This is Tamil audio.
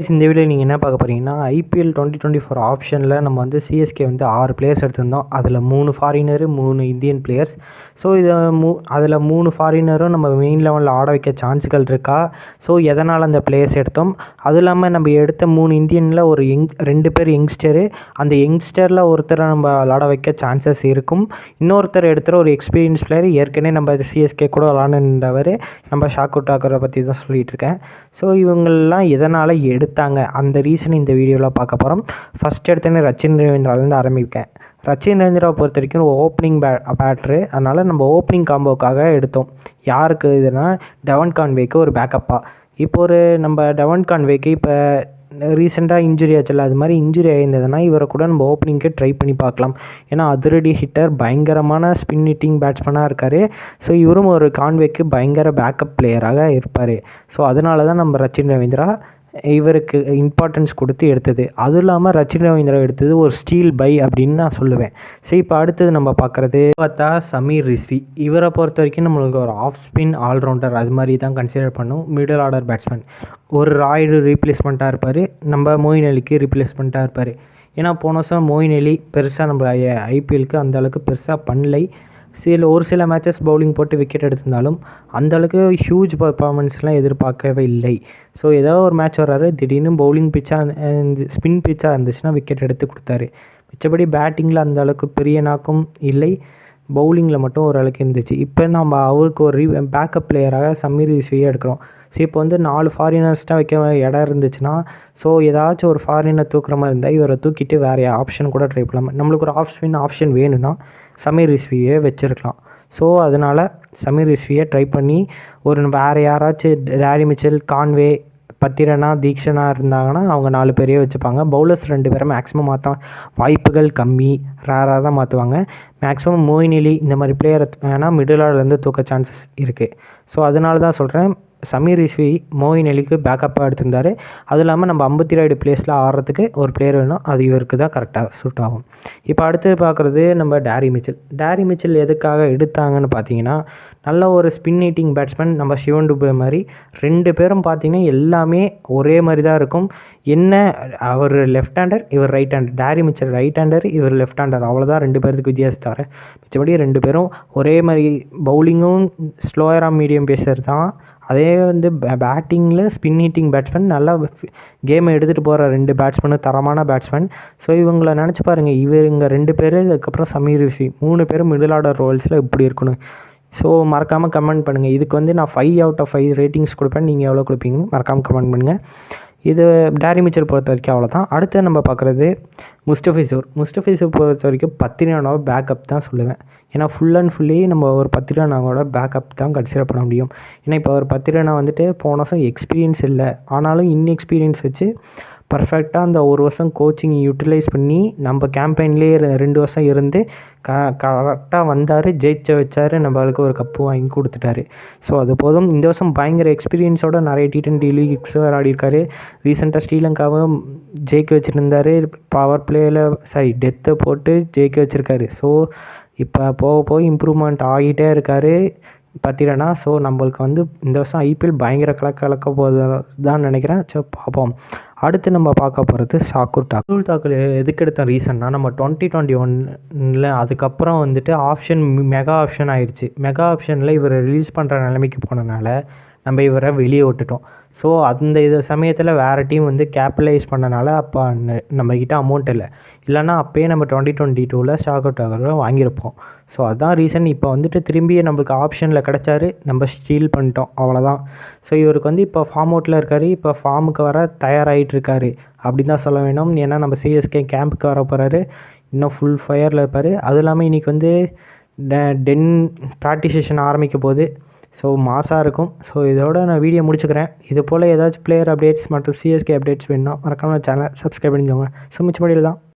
இந்த வீடியோவில் நீங்கள் என்ன பார்க்க போகிறீங்கன்னா, ஐபிஎல் 2024 ஆப்ஷனில் நம்ம வந்து சிஎஸ்கே வந்து 6 பிளேயர்ஸ் எடுத்திருந்தோம். அதில் 3 ஃபாரினரு, 3 இந்தியன் பிளேயர்ஸ். ஸோ இதை அதில் 3 ஃபாரினரும் நம்ம மெயின் லெவலில் ஆட வைக்க சான்ஸ்கள் இருக்கா? ஸோ எதனால் அந்த பிளேயர்ஸ் எடுத்தோம்? அதுவும் இல்லாமல் நம்ம எடுத்த 3 இந்தியனில் ஒரு 2 பேர் யங்ஸ்டரு. அந்த யங்ஸ்டரில் ஒருத்தரை நம்ம விளாட வைக்க சான்சஸ் இருக்கும். இன்னொருத்தர் எடுத்துகிற ஒரு எக்ஸ்பீரியன்ஸ் பிளேயர், ஏற்கனவே நம்ம சிஎஸ்கே கூட விளாண்டுன்றவர், நம்ம ஷாக்குர் டாக்கரை பற்றி தான் சொல்லிகிட்டு இருக்கேன். ஸோ இவங்கெல்லாம் எதனால் எடுத்தாங்க, அந்த ரீசன் இந்த வீடியோவில் பார்க்க போகிறோம். ஃபஸ்ட் எடுத்தோன்னே ரச்சின் ரவீந்திராவிலேருந்து ஆரம்பிப்பேன். ரச்சின் ரவீந்திராவை பொறுத்த வரைக்கும் ஓப்பனிங் பேட்ரு, அதனால் நம்ம ஓப்பனிங் காம்போக்காக எடுத்தோம். யாருக்கு இதுனா, டெவன் கான்வேக்கு ஒரு பேக்கப்பாக. இப்போ நம்ம டெவன் கான்வேக்கு இப்போ ரீசெண்டாக இன்ஜுரி ஆச்சுல்ல, அது மாதிரி இன்ஜுரி ஆயிருந்ததுன்னா இவரை கூட நம்ம ஓப்பனிங்க்கு ட்ரை பண்ணி பார்க்கலாம். ஏன்னா அதிரடி ஹிட்டர், பயங்கரமான ஸ்பின் ஹிட்டிங் பேட்ஸ்மேனாக இருக்கார். ஸோ இவரும் ஒரு கான்வேக்கு பயங்கர பேக்கப் பிளேயராக இருப்பார். ஸோ அதனால தான் நம்ம ரச்சின் ரவீந்திரா இவருக்கு இம்பார்ட்டன்ஸ் கொடுத்து எடுத்தது. அதுவும் இல்லாமல் ரச்சின் ரவீந்திரா எடுத்தது ஒரு ஸ்டீல் பை அப்படின்னு நான் சொல்லுவேன். ஸோ இப்போ அடுத்தது நம்ம பார்க்குறது பார்த்தா சமீர் ரிஸ்வி. இவரை பொறுத்த வரைக்கும் நம்மளுக்கு ஒரு ஆஃப் ஸ்பின் ஆல்ரவுண்டர் அது மாதிரி தான் கன்சிடர் பண்ணும். மிடில் ஆர்டர் பேட்ஸ்மேன், ஒரு ராய்டு ரீப்ளேஸ்மெண்ட்டாக இருப்பார், நம்ம மொயின் அலிக்கு ரீப்ளேஸ்மெண்ட்டாக இருப்பார். ஏன்னா போன வருஷம் மொயின் அலி பெருசாக நம்ம ஐபிஎலுக்கு அந்தளவுக்கு பெருசாக பண்ணலை. ஒரு சில மேட்சஸ் பவுலிங் போட்டு விக்கெட் எடுத்திருந்தாலும் அந்தளவுக்கு ஹியூஜ் பர்ஃபார்மன்ஸ்லாம் எதிர்பார்க்கவே இல்லை. ஸோ ஏதோ ஒரு மேட்ச் வர்றாரு, திடீர்னு பவுலிங் பிச்சாக ஸ்பின் பிச்சாக இருந்துச்சுன்னா விக்கெட் எடுத்து கொடுத்தாரு. மிச்சபடி பேட்டிங்கில் அந்த அளவுக்கு பெரிய நாக்கும் இல்லை, பவுலிங்கில் மட்டும் ஓரளவுக்கு இருந்துச்சு. இப்போ நம்ம அவருக்கு ஒரு பேக்கப் பிளேயராக சமீர் ரிஸ்வியை எடுக்கிறோம். ஸோ இப்போ வந்து 4 ஃபாரினர்ஸ் தான் வைக்க இடம் இருந்துச்சுன்னா, ஸோ ஏதாச்சும் ஒரு ஃபாரினர் தூக்குற மாதிரி இருந்தால் இவரை தூக்கிட்டு வேறு ஆப்ஷன் கூட ட்ரை பண்ணலாம். நம்மளுக்கு ஒரு ஆஃப் ஸ்பின் ஆப்ஷன் வேணும்னா சமீர் ரிஸ்வியை வச்சுருக்கலாம். ஸோ அதனால் சமீர் ரிஸ்வியை ட்ரை பண்ணி வேறு யாராச்சும் டேரி மிச்சல், கான்வே, பத்திரனா, தீக்ஷனா இருந்தாங்கன்னா அவங்க 4 பேரையே வச்சுப்பாங்க. பவுலர்ஸ் 2 பேரை மேக்ஸிமம் மாற்ற வாய்ப்புகள் கம்மி, ரேராக தான் மாற்றுவாங்க. மேக்ஸிமம் மொயின் அலி இந்த மாதிரி பிளேயரை வேணால் மிடில் ஆர்டர்லேருந்து தூக்க சான்சஸ் இருக்குது. ஸோ அதனால தான் சொல்கிறேன், சமீர் ரிஸ்வி மொயின் அலிக்கு பேக்கப்பாக எடுத்திருந்தார். அதுவும் இல்லாமல் நம்ம 57 பிளேஸில் ஆடுறதுக்கு ஒரு பிளேயர் வேணும், அது இவருக்கு தான் கரெக்டாக சூட் ஆகும். இப்போ அடுத்து பார்க்குறது நம்ம டேரி மிச்சல். டேரி மிச்சல் எதுக்காக எடுத்தாங்கன்னு பார்த்தீங்கன்னா, நல்ல ஒரு ஸ்பின் ஹிட்டிங் பேட்ஸ்மேன், நம்ம சிவன் டுபே மாதிரி 2 பேரும் பார்த்தீங்கன்னா எல்லாமே ஒரே மாதிரி தான் இருக்கும். என்ன, அவர் லெஃப்ட் ஹேண்டர், இவர் ரைட் ஹேண்டர். டேரி மிச்சல் ரைட் ஹேண்டர், இவர் லெஃப்ட் ஹேண்டர், அவ்வளோதான் 2 பேருக்கு வித்தியாசம் தவிர மிச்சபடி 2 பேரும் ஒரே மாதிரி. பவுலிங்கும் ஸ்லோயராக மீடியம் பேசர் தான். அதே வந்து பேட்டிங்கில் ஸ்பின் ஹிட்டிங் பேட்ஸ்மேன், நல்லா கேமை எடுத்துகிட்டு போகிற 2 பேட்ஸ்மேனும் தரமான பேட்ஸ்மேன். ஸோ இவங்களை நினச்சி பாருங்கள், இவங்க 2 பேர், அதுக்கப்புறம் சமீர் ரிஸ்வி 3 பேரும் மிடில் ஆர்டர் ரோல்ஸில் இப்படி இருக்கணும். ஸோ மறக்காமல் கமெண்ட் பண்ணுங்கள். இதுக்கு வந்து நான் 5 out of 5 ரேட்டிங்ஸ் கொடுப்பேன். நீங்கள் எவ்வளோ கொடுப்பீங்கன்னு மறக்காமல் கமெண்ட் பண்ணுங்கள். இது டேரி மிச்சல் பொறுத்த வரைக்கும் அவ்வளோதான். அடுத்து நம்ம பார்க்குறது முஸ்டபிசூர் பொறுத்த வரைக்கும் பத்திரனாவை பேக்கப் தான் சொல்லுவேன். ஏன்னா ஃபுல் அண்ட் ஃபுல்லி நம்ம ஒரு பத்திரனாவோட பேக்கப் தான் கன்சிடர் பண்ண முடியும். ஏன்னா இப்போ ஒரு பத்திரனா வந்துட்டு போன வருஷம் எக்ஸ்பீரியன்ஸ் இல்லை, ஆனாலும் இன்எக்ஸ்பீரியன்ஸ் வச்சு பர்ஃபெக்டாக அந்த ஒரு வருஷம் கோச்சிங் யூட்டிலைஸ் பண்ணி நம்ம கேம்பெயின்லேயே 2 வருஷம் இருந்து கரெக்டாக வந்தார், ஜெயிச்ச வச்சார், நம்மளுக்கு ஒரு கப்பு வாங்கி கொடுத்துட்டாரு. ஸோ அது போதும். இந்த வருஷம் பயங்கர எக்ஸ்பீரியன்ஸோட நிறைய T20 லீக்ஸ் விளையாடிருக்காரு. ரீசெண்டாக ஸ்ரீலங்காவும் ஜெயிக்க வச்சுருந்தார், பவர் பிளேயில் டெத்தை போட்டு ஜெயிக்க வச்சுருக்காரு. ஸோ இப்போ போக இம்ப்ரூவ்மெண்ட் ஆகிட்டே இருக்கார் பத்திரனா. ஸோ நம்மளுக்கு வந்து இந்த வருஷம் ஐபிஎல் பயங்கர கலக்க போகுது தான் நினைக்கிறேன். ஸோ பார்ப்போம். அடுத்து நம்ம பார்க்க போகிறது ஷாக்குர் டாக்கர். எதுக்கு எடுத்த ரீசன்னா, நம்ம 2021 அதுக்கப்புறம் வந்துட்டு ஆப்ஷன் மெகா ஆப்ஷன் ஆயிடுச்சு. மெகா ஆப்ஷனில் இவரை ரிலீஸ் பண்ணுற நிலைமைக்கு போனனால நம்ம இவரை வெளியே விட்டுட்டோம். ஸோ அந்த சமயத்தில் வேறு டீம் வந்து கேபிட்டலைஸ் பண்ணனால அப்போ நம்மக்கிட்ட அமௌண்ட் இல்லைன்னா அப்போயே நம்ம 2022 ஷாக்குர் டாக்கரை வாங்கியிருப்போம். ஸோ அதுதான் ரீசன். இப்போ வந்துட்டு திரும்பி நம்மளுக்கு ஆப்ஷனில் கிடச்சாரு, நம்ம ஸ்டீல் பண்ணிட்டோம், அவ்வளோதான். ஸோ இவருக்கு வந்து இப்போ ஃபார்ம் அவுட்டில் இருக்கார், இப்போ ஃபார்முக்கு வர தயாராகிட்டு இருக்காரு அப்படின்னு தான் சொல்ல வேணும். ஏன்னா நம்ம சிஎஸ்கே கேம்புக்கு வர போகிறாரு, இன்னும் ஃபுல் ஃபயரில் இருப்பார். அதுவும் இல்லாமல் இன்றைக்கி வந்து ப்ராக்டிஸ் செஷன் ஆரம்பிக்க போகுது. ஸோ மாசாக இருக்கும். ஸோ இதோட நான் வீடியோ முடிச்சுக்கிறேன். இது போல் ஏதாச்சும் பிளேயர் அப்டேட்ஸ் மற்றும் சிஎஸ்கே அப்டேட்ஸ் வேணும்னா மறக்காமல் சேனலை சப்ஸ்கிரைப் பண்ணிக்கோங்க. ஸோ மிச்சபடியில் தான்.